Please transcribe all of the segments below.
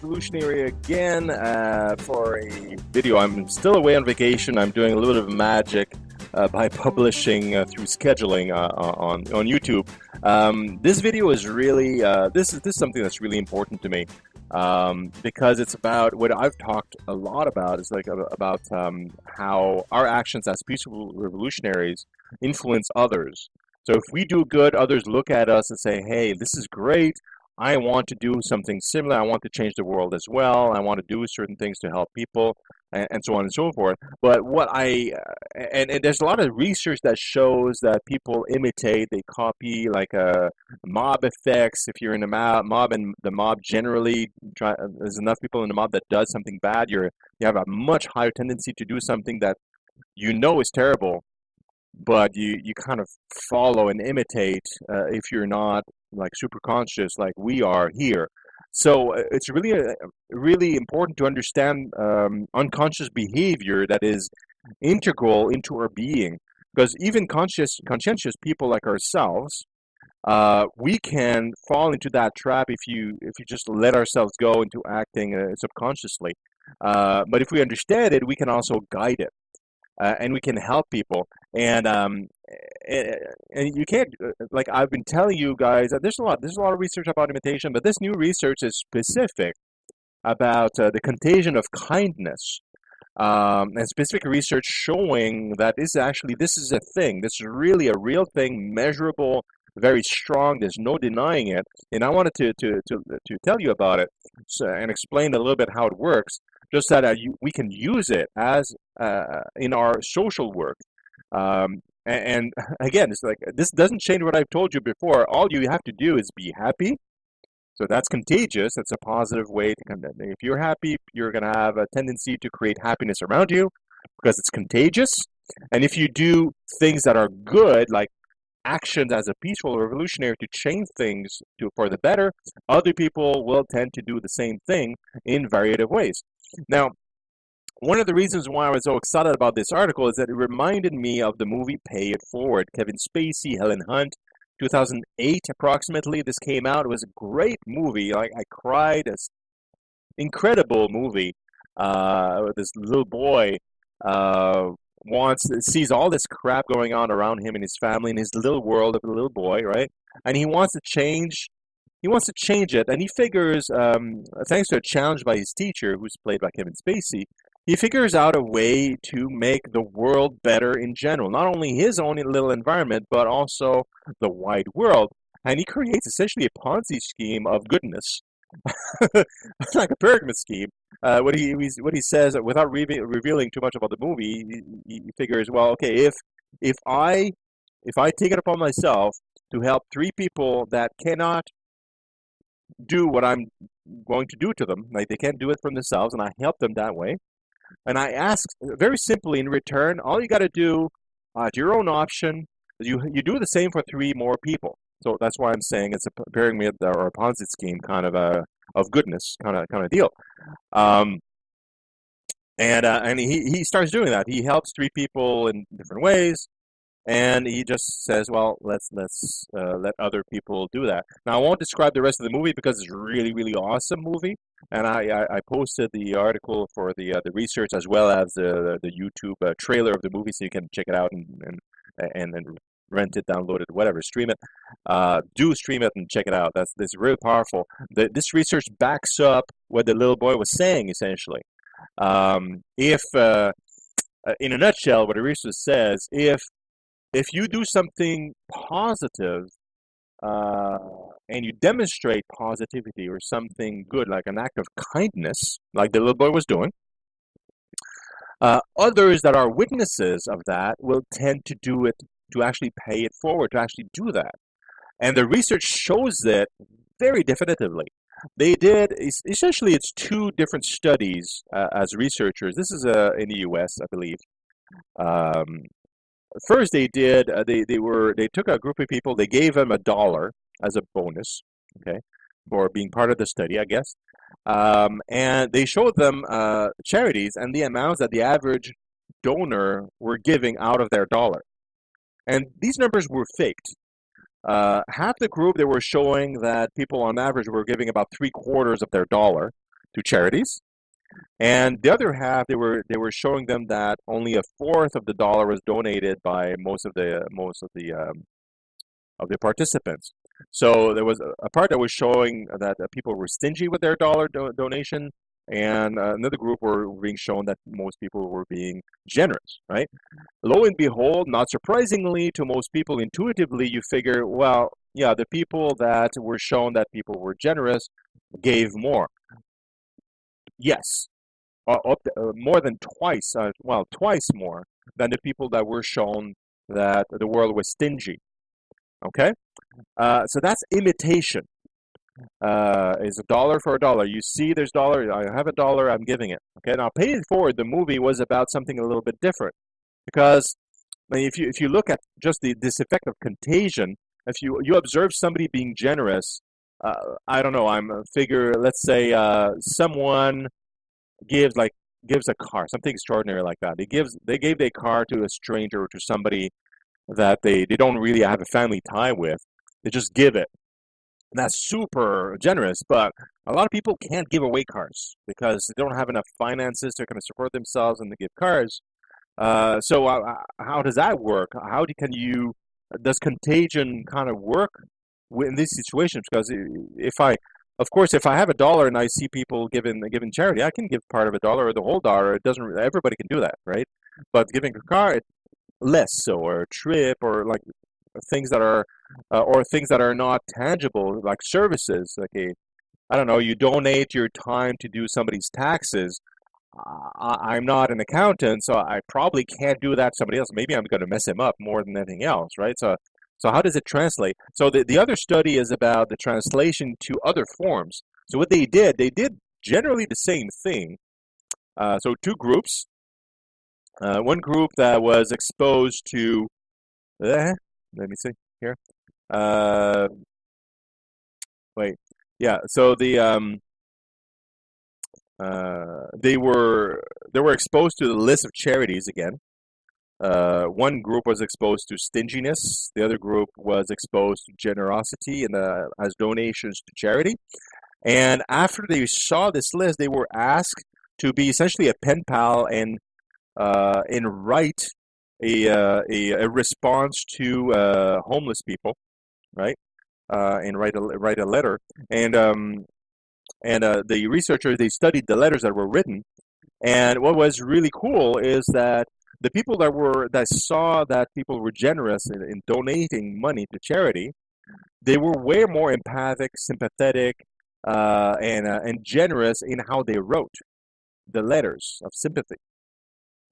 Revolutionary again for a video. I'm still away on vacation. I'm doing a little bit of magic by publishing through scheduling on YouTube. This video is really this is something that's really important to me because it's about what I've talked a lot about. Is like about how our actions as peaceful revolutionaries influence others. So if we do good, others look at us and say, "Hey, this is great. I want to do something similar. I want to change the world as well. I want to do certain things to help people, and so on and so forth." But and there's a lot of research that shows that people imitate, they copy like mob effects. If you're in a mob and the mob generally there's enough people in the mob that does something bad, you have a much higher tendency to do something that you know is terrible, but you kind of follow and imitate if you're not like super conscious like we are here. So it's really important to understand unconscious behavior that is integral into our being, because even conscientious people like ourselves, we can fall into that trap if you just let ourselves go into acting subconsciously. But if we understand it, we can also guide it, and we can help people. And you can't, like I've been telling you guys, there's a lot of research about imitation, but this new research is specific about the contagion of kindness, and specific research showing that this is a thing. This is really a real thing, measurable, very strong. There's no denying it, and I wanted to tell you about it, and explain a little bit how it works, just that we can use it as in our social work. And again, it's like this doesn't change what I've told you before. All you have to do is be happy. So that's contagious. That's a positive way to come. If you're happy, you're going to have a tendency to create happiness around you because it's contagious. And if you do things that are good, like actions as a peaceful revolutionary to change things for the better, other people will tend to do the same thing in various ways. Now, one of the reasons why I was so excited about this article is that it reminded me of the movie Pay It Forward. Kevin Spacey, Helen Hunt, 2008 approximately. This came out. It was a great movie. I cried. It's incredible movie. This little boy sees all this crap going on around him and his family in his little world of a little boy, right? And he wants to change. He wants to change it, and he figures, thanks to a challenge by his teacher, who's played by Kevin Spacey, he figures out a way to make the world better in general. Not only his own little environment, but also the wide world. And he creates essentially a Ponzi scheme of goodness. It's like a pyramid scheme. What he says, without revealing too much about the movie, he figures, well, okay, if I take it upon myself to help three people that cannot do what I'm going to do to them, like they can't do it for themselves, and I help them that way. And I ask very simply in return, all you got to do at your own option, you do the same for three more people. So that's why I'm saying it's a pyramid or a Ponzi scheme kind of goodness kind of deal. And he starts doing that. He helps three people in different ways. And he just says, "Well, let's let other people do that." Now, I won't describe the rest of the movie because it's a really, really awesome movie. And I posted the article for the research as well as the YouTube trailer of the movie, so you can check it out and rent it, download it, whatever, stream it. Do stream it and check it out. That's really powerful. This research backs up what the little boy was saying essentially. If in a nutshell, what the research says, if you do something positive and you demonstrate positivity or something good, like an act of kindness, like the little boy was doing, others that are witnesses of that will tend to do it, to actually pay it forward, to actually do that. And the research shows it very definitively. They did, essentially, it's two different studies as researchers. This is in the US, I believe. First, they took a group of people. They gave them $1 as a bonus, okay, for being part of the study, I guess. And they showed them charities and the amounts that the average donor were giving out of their dollar. And these numbers were faked. Half the group, they were showing that people on average were giving about 3/4 of their dollar. to charities, and the other half they were showing them that only a fourth of the dollar was donated by most of the participants. So there was a part that was showing that people were stingy with their dollar donation, and another group were being shown that most people were being generous, right? Lo and behold, not surprisingly to most people, intuitively, you figure, well, yeah, the people that were shown that people were generous gave more. Yes, more than twice, twice more than the people that were shown that the world was stingy. Okay? So that's imitation. Is a dollar for a dollar. You see, there's dollar. I have a dollar. I'm giving it. Okay. Now, Pay It Forward, the movie was about something a little bit different because I mean, if you look at just this effect of contagion, if you observe somebody being generous, I don't know. I'm a figure. Let's say someone gives gives a car, something extraordinary like that. They gave their car to a stranger or to somebody that they don't really have a family tie with. They just give it. And that's super generous, but a lot of people can't give away cars because they don't have enough finances to kind of support themselves and to give cars. So how does that work? Does contagion kind of work in these situations? Because of course, if I have a dollar and I see people giving charity, I can give part of a dollar or the whole dollar. It doesn't. Everybody can do that, right? But giving a car, less so, or a trip, or like things that are not tangible, like services. Like I don't know, you donate your time to do somebody's taxes. I'm not an accountant, so I probably can't do that to somebody else. Maybe I'm going to mess him up more than anything else, right? So how does it translate? So the other study is about the translation to other forms. So what they did generally the same thing. So two groups. One group that was exposed to, let me see here. Wait, yeah. So they were exposed to the list of charities again. One group was exposed to stinginess. The other group was exposed to generosity and as donations to charity. And after they saw this list, they were asked to be essentially a pen pal and write a response to homeless people, right? And write a letter. And the researchers, they studied the letters that were written. And what was really cool is that the people that saw that people were generous in donating money to charity, they were way more empathic, sympathetic, and generous in how they wrote the letters of sympathy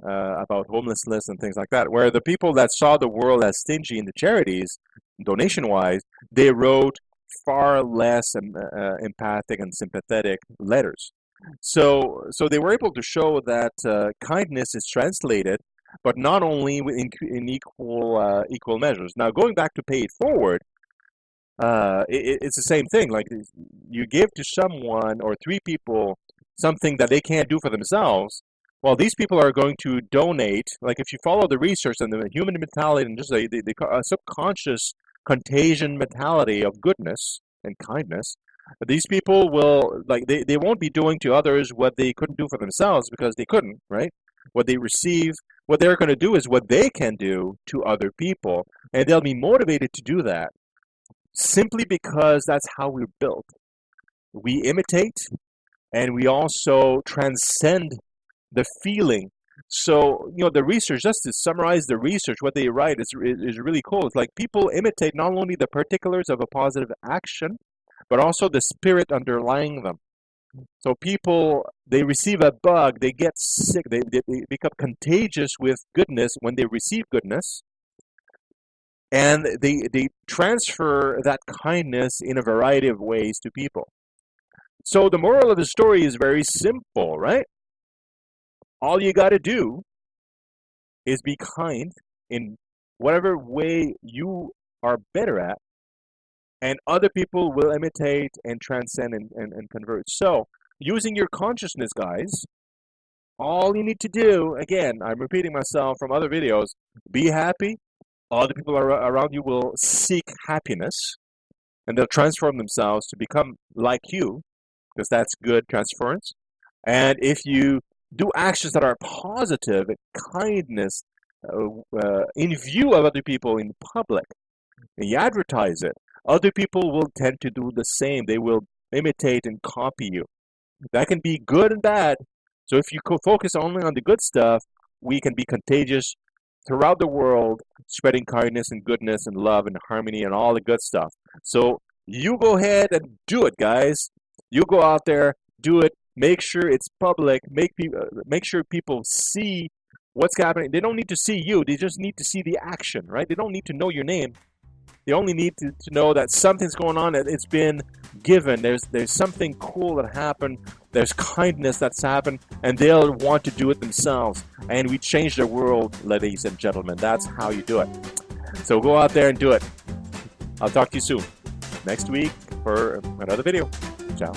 about homelessness and things like that. Where the people that saw the world as stingy in the charities, donation-wise, they wrote far less empathic and sympathetic letters. So they were able to show that kindness is translated, but not only in equal measures. Now, going back to Pay It Forward, it's the same thing. Like you give to someone or three people something that they can't do for themselves. Well, these people are going to donate. Like if you follow the research and the human mentality and just the subconscious contagion mentality of goodness and kindness, these people will they won't be doing to others what they couldn't do for themselves because they couldn't, right? What they receive, what they're going to do is what they can do to other people, and they'll be motivated to do that simply because that's how we're built. We imitate, and we also transcend the feeling. So, the research, just to summarize the research, what they write is really cool. It's like people imitate not only the particulars of a positive action, but also the spirit underlying them. So people, they receive a bug, they get sick, they become contagious with goodness when they receive goodness, and they transfer that kindness in a variety of ways to people. So the moral of the story is very simple, right? All you got to do is be kind in whatever way you are better at, and other people will imitate and transcend and convert. So, using your consciousness, guys, all you need to do, again, I'm repeating myself from other videos, be happy. Other people around you will seek happiness, and they'll transform themselves to become like you, because that's good transference. And if you do actions that are positive, kindness, in view of other people in public, and you advertise it, other people will tend to do the same. They will imitate and copy you. That can be good and bad. So if you focus only on the good stuff, we can be contagious throughout the world, spreading kindness and goodness and love and harmony and all the good stuff. So you go ahead and do it, guys. You go out there, do it. Make sure it's public. Make sure people see what's happening. They don't need to see you. They just need to see the action, right? They don't need to know your name. They only need to know that something's going on, that it's been given. There's something cool that happened. There's kindness that's happened, and they'll want to do it themselves. And we change the world, ladies and gentlemen. That's how you do it. So go out there and do it. I'll talk to you soon. Next week for another video. Ciao.